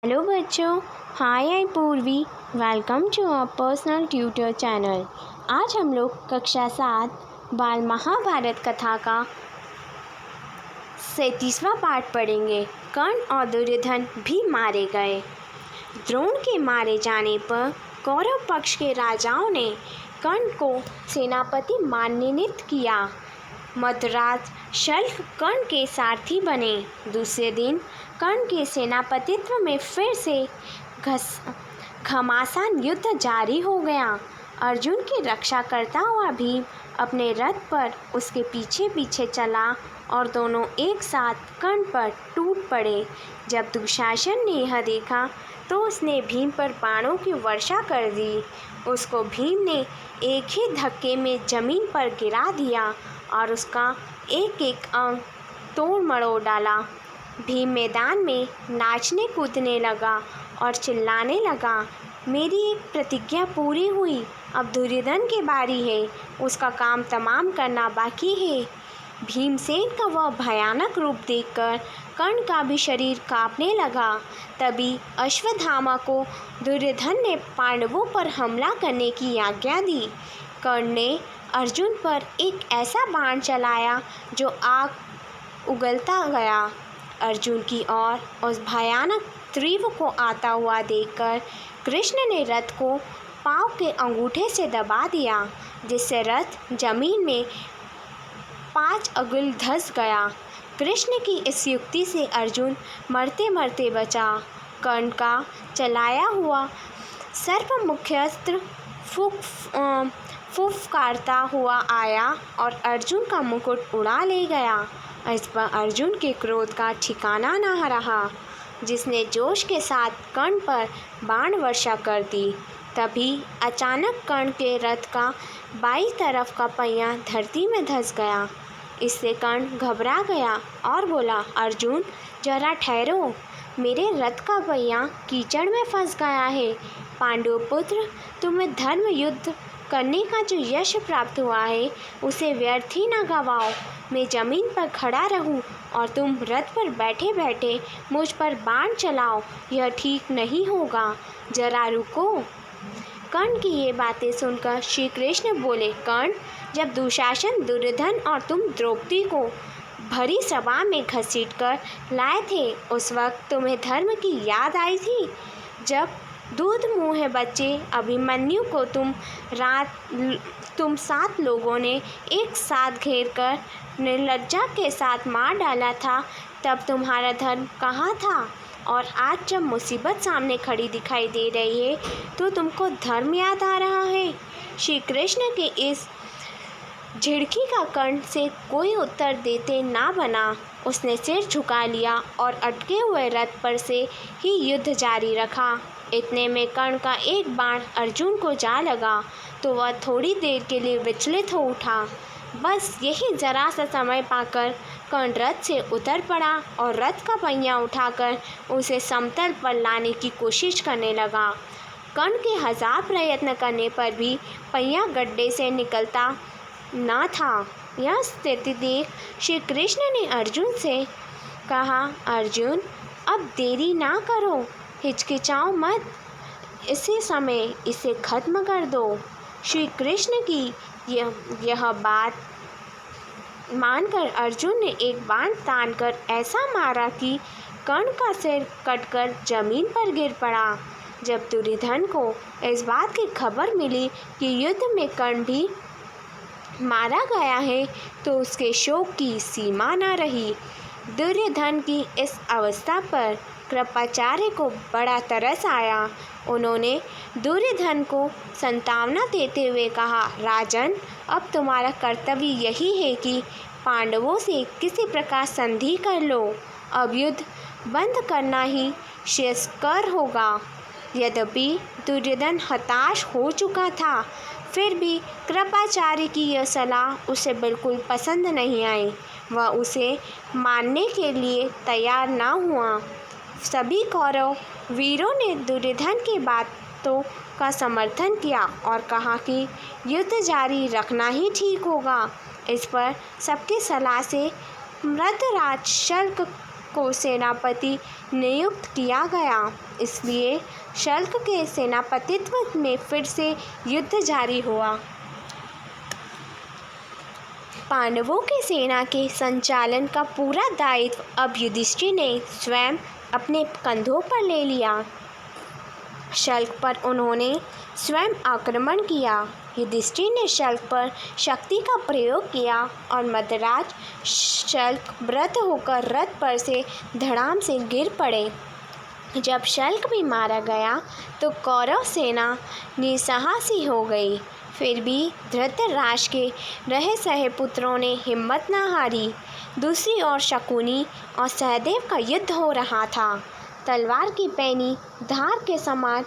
Hello बच्चों, hi I Purvi. Welcome to our personal tutor channel. आज हम लोग कक्षा 7 बाल महाभारत कथा का 37वां पाठ पढ़ेंगे। कर्ण और दुर्योधन भी मारे गए। द्रोण के मारे जाने पर कौरव पक्ष के राजाओं ने कर्ण को सेनापति मनोनीत किया। मद्राज शल्य कर्ण के सारथी बने। दूसरे दिन कर्ण के सेनापतित्व में फिर से घमासान युद्ध जारी हो गया। अर्जुन की रक्षा करता हुआ भीम अपने रथ पर उसके पीछे पीछे चला और दोनों एक साथ कर्ण पर टूट पड़े। जब दुशासन ने यह देखा तो उसने भीम पर बाणों की वर्षा कर दी। उसको भीम ने एक ही धक्के में जमीन पर गिरा दिया और उसका एक एक अंग तोड़ मरोड़ डाला। भीम मैदान में नाचने कूदने लगा और चिल्लाने लगा, मेरी एक प्रतिज्ञा पूरी हुई, अब दुर्योधन की बारी है, उसका काम तमाम करना बाकी है। भीमसेन का वह भयानक रूप देखकर कर्ण का भी शरीर कांपने लगा। तभी अश्वत्थामा को दुर्योधन ने पांडवों पर हमला करने की आज्ञा दी। कर्ण ने अर्जुन पर एक ऐसा बाण चलाया जो आग उगलता गया। अर्जुन की ओर उस भयानक तीर को आता हुआ देखकर कृष्ण ने रथ को पांव के अंगूठे से दबा दिया, जिससे रथ जमीन में 5 अंगुल धंस गया। कृष्ण की इस युक्ति से अर्जुन मरते मरते बचा। कर्ण का चलाया हुआ सर्पमुख्यास्त्र फुफकारता हुआ आया और अर्जुन का मुकुट उड़ा ले गया। इस पर अर्जुन के क्रोध का ठिकाना न रहा, जिसने जोश के साथ कर्ण पर बाण वर्षा कर दी। तभी अचानक कर्ण के रथ का बाईं तरफ का पहिया धरती में धंस गया। इससे कर्ण घबरा गया और बोला, अर्जुन जरा ठहरो, मेरे रथ का पहिया कीचड़ में फंस गया है। पांडुपुत्र, तुम्हें धर्म युद्ध करने का जो यश प्राप्त हुआ है उसे व्यर्थ ही न गवाओ। मैं जमीन पर खड़ा रहूं और तुम रथ पर बैठे बैठे मुझ पर बाण चलाओ, यह ठीक नहीं होगा, जरा रुको। कर्ण की ये बातें सुनकर श्री कृष्ण बोले, कर्ण, जब दुशासन, दुर्योधन और तुम द्रौपदी को भरी सभा में घसीट कर लाए थे, उस वक्त तुम्हें धर्म की याद आई थी? जब दूध मुँह बच्चे अभिमन्यु को तुम 7 लोगों ने एक साथ घेर कर निर्लज्जा के साथ मार डाला था, तब तुम्हारा धर्म कहाँ था? और आज जब मुसीबत सामने खड़ी दिखाई दे रही है तो तुमको धर्म याद आ रहा है? श्री कृष्ण के इस झिड़की का कर्ण से कोई उत्तर देते ना बना। उसने सिर झुका लिया और अटके हुए रथ पर से ही युद्ध जारी रखा। इतने में कर्ण का एक बाण अर्जुन को जा लगा तो वह थोड़ी देर के लिए विचलित हो उठा। बस यही जरा सा समय पाकर कर्ण रथ से उतर पड़ा और रथ का पहिया उठाकर उसे समतल पर लाने की कोशिश करने लगा। कर्ण के 1000 प्रयत्न करने पर भी पहिया गड्ढे से निकलता ना था। यह स्थिति देख श्री कृष्ण ने अर्जुन से कहा, अर्जुन, अब देरी ना करो, हिचकिचाओ मत, इसी समय इसे खत्म कर दो। श्री कृष्ण की यह बात मानकर अर्जुन ने एक बाण तानकर ऐसा मारा कि कर्ण का सिर कटकर जमीन पर गिर पड़ा। जब दुर्योधन को इस बात की खबर मिली कि युद्ध में कर्ण भी मारा गया है तो उसके शोक की सीमा न रही। दुर्योधन की इस अवस्था पर कृपाचार्य को बड़ा तरस आया। उन्होंने दुर्योधन को सांत्वना देते हुए कहा, राजन, अब तुम्हारा कर्तव्य यही है कि पांडवों से किसी प्रकार संधि कर लो। अब युद्ध बंद करना ही श्रेयस्कर होगा। यद्यपि दुर्योधन हताश हो चुका था, फिर भी कृपाचार्य की यह सलाह उसे बिल्कुल पसंद नहीं आई। वह उसे मानने के लिए तैयार न हुआ। सभी कौरव वीरों ने दुर्योधन की बातों का समर्थन किया और कहा कि युद्ध जारी रखना ही ठीक होगा। इस पर सबकी सलाह से मृतराज शल्य को सेनापति नियुक्त किया गया। इसलिए शल्क के सेनापतित्व में फिर से युद्ध जारी हुआ। पांडवों की सेना के संचालन का पूरा दायित्व अब युधिष्ठिर ने स्वयं अपने कंधों पर ले लिया। शल्क पर उन्होंने स्वयं आक्रमण किया। युधिष्ठिर ने शल्क पर शक्ति का प्रयोग किया और मद्राज शल्क व्रत होकर रथ पर से धड़ाम से गिर पड़े। जब शल्क भी मारा गया तो कौरव सेना निस्साहसी हो गई। फिर भी धृतराष्ट्र के रहे सहे पुत्रों ने हिम्मत न हारी। दूसरी ओर शकुनी और सहदेव का युद्ध हो रहा था। तलवार की पैनी धार के समान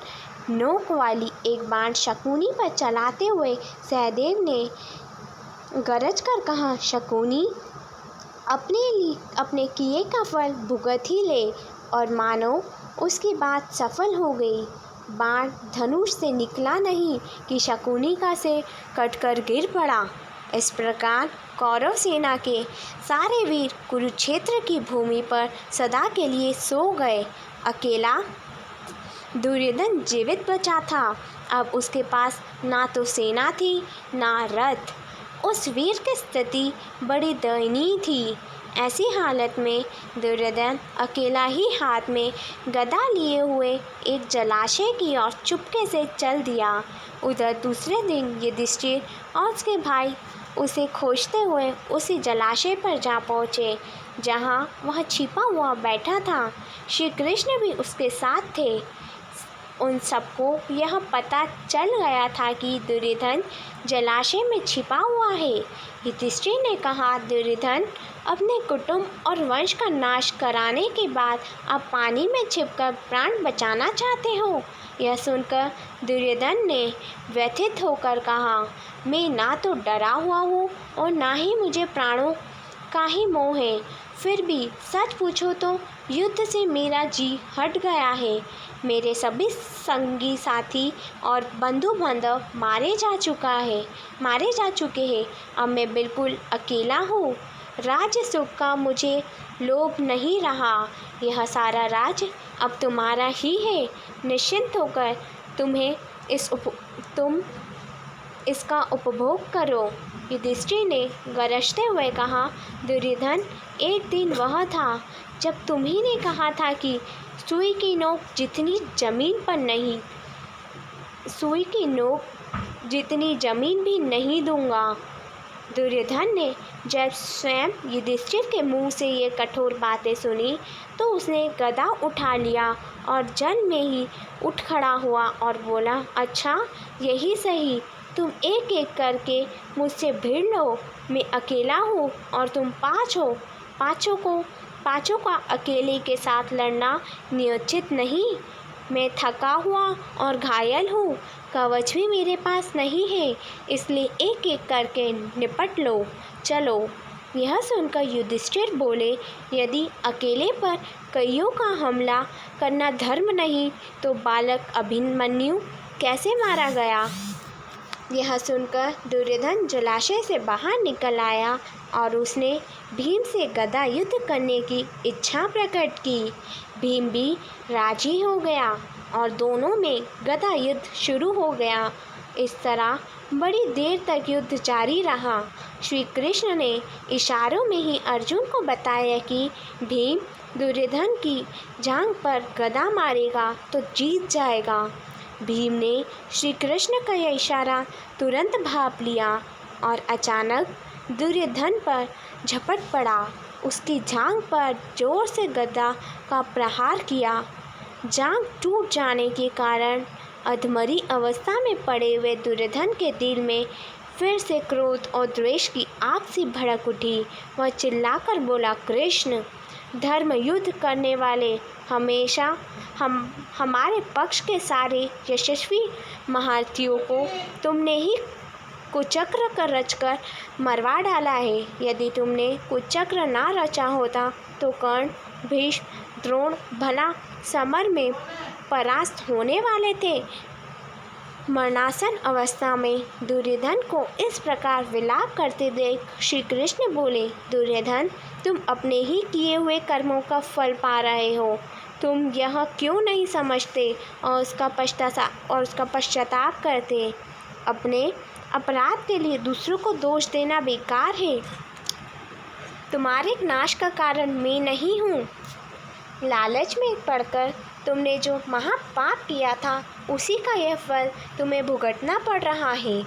नोक वाली एक बाण शकुनी पर चलाते हुए सहदेव ने गरज कर कहा, शकुनी, अपने किए का फल भुगत ही ले। और मानो उसकी बात सफल हो गई। बाण धनुष से निकला नहीं कि शकुनी का सिर कटकर गिर पड़ा। इस प्रकार कौरव सेना के सारे वीर कुरुक्षेत्र की भूमि पर सदा के लिए सो गए। अकेला दुर्योधन जीवित बचा था। अब उसके पास ना तो सेना थी ना रथ। उस वीर की स्थिति बड़ी दयनीय थी। ऐसी हालत में दुर्योधन अकेला ही हाथ में गदा लिए हुए एक जलाशय की ओर चुपके से चल दिया। उधर दूसरे दिन युधिष्ठिर और उसके भाई उसे खोजते हुए उसी जलाशय पर जा पहुँचे जहाँ वह छिपा हुआ बैठा था। श्री कृष्ण भी उसके साथ थे। उन सबको यह पता चल गया था कि दुर्योधन जलाशय में छिपा हुआ है। युधिष्ठिर ने कहा, दुर्योधन, अपने कुटुंब और वंश का नाश कराने के बाद अब पानी में छिपकर प्राण बचाना चाहते हो? यह सुनकर दुर्योधन ने व्यथित होकर कहा, मैं ना तो डरा हुआ हूँ और ना ही मुझे प्राणों का ही मोह है। फिर भी सच पूछो तो युद्ध से मेरा जी हट गया है। मेरे सभी संगी साथी और बंधु बांधव मारे जा चुके हैं। अब मैं बिल्कुल अकेला हूँ। राज्य सुख का मुझे लोभ नहीं रहा। यह सारा राज्य अब तुम्हारा ही है। निश्चिंत होकर तुम इसका उपभोग करो। युधिष्ठिर ने गरजते हुए कहा, दुर्योधन, एक दिन वह था जब तुम्ही ने कहा था कि सुई की नोक जितनी जमीन भी नहीं दूंगा। दुर्योधन ने जब स्वयं युधिष्ठिर के मुंह से ये कठोर बातें सुनी तो उसने गदा उठा लिया और जल में ही उठ खड़ा हुआ और बोला, अच्छा, यही सही। तुम एक एक करके मुझसे भिड़ लो। मैं अकेला हूँ और तुम पाँच हो। पाँचों का अकेले के साथ लड़ना नियोजित नहीं। मैं थका हुआ और घायल हूँ। कवच भी मेरे पास नहीं है, इसलिए एक एक करके निपट लो। चलो। यह सुनकर युधिष्ठिर बोले, यदि अकेले पर कईयों का हमला करना धर्म नहीं तो बालक अभिमन्यु कैसे मारा गया? यह सुनकर दुर्योधन जलाशय से बाहर निकल आया और उसने भीम से गदा युद्ध करने की इच्छा प्रकट की। भीम भी राजी हो गया और दोनों में गदा युद्ध शुरू हो गया। इस तरह बड़ी देर तक युद्ध जारी रहा। श्री कृष्ण ने इशारों में ही अर्जुन को बताया कि भीम दुर्योधन की जांघ पर गदा मारेगा तो जीत जाएगा। भीम ने श्री कृष्ण का यह इशारा तुरंत भाप लिया और अचानक दुर्योधन पर झपट पड़ा। उसकी जांघ पर जोर से गदा का प्रहार किया। जांघ टूट जाने के कारण अधमरी अवस्था में पड़े हुए दुर्योधन के दिल में फिर से क्रोध और द्वेष की आग सी भड़क उठी। वह चिल्लाकर बोला, कृष्ण, धर्म युद्ध करने वाले हमेशा हमारे पक्ष के सारे यशस्वी महारथियों को तुमने ही कुचक्र कर रचकर मरवा डाला है। यदि तुमने कुचक्र ना रचा होता तो कर्ण, भीष्म, द्रोण भला समर में परास्त होने वाले थे। मरणासन अवस्था में दुर्योधन को इस प्रकार विलाप करते देख श्री कृष्ण बोले, दुर्योधन, तुम अपने ही किए हुए कर्मों का फल पा रहे हो। तुम यह क्यों नहीं समझते और उसका पश्चाताप करते। अपने अपराध के लिए दूसरों को दोष देना बेकार है। तुम्हारे नाश का कारण मैं नहीं हूँ। लालच में पड़कर तुमने जो महापाप किया था उसी का यह फल तुम्हें भुगतना पड़ रहा है।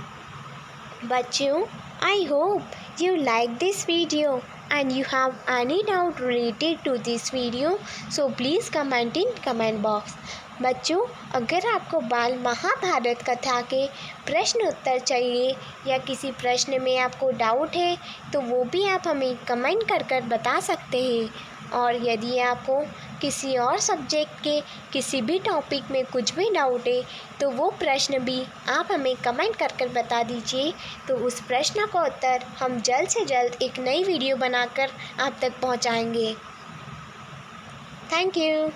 बच्चों, I hope you like this video and you have any doubt related to this video, so please comment in comment box. बच्चों, अगर आपको बाल महाभारत कथा के प्रश्न उत्तर चाहिए या किसी प्रश्न में आपको डाउट है तो वो भी आप हमें कमेंट कर बता सकते हैं। और यदि आपको किसी और सब्जेक्ट के किसी भी टॉपिक में कुछ भी डाउट है तो वो प्रश्न भी आप हमें कमेंट कर बता दीजिए, तो उस प्रश्न का उत्तर हम जल्द से जल्द एक नई वीडियो बनाकर आप तक पहुंचाएंगे। Thank you.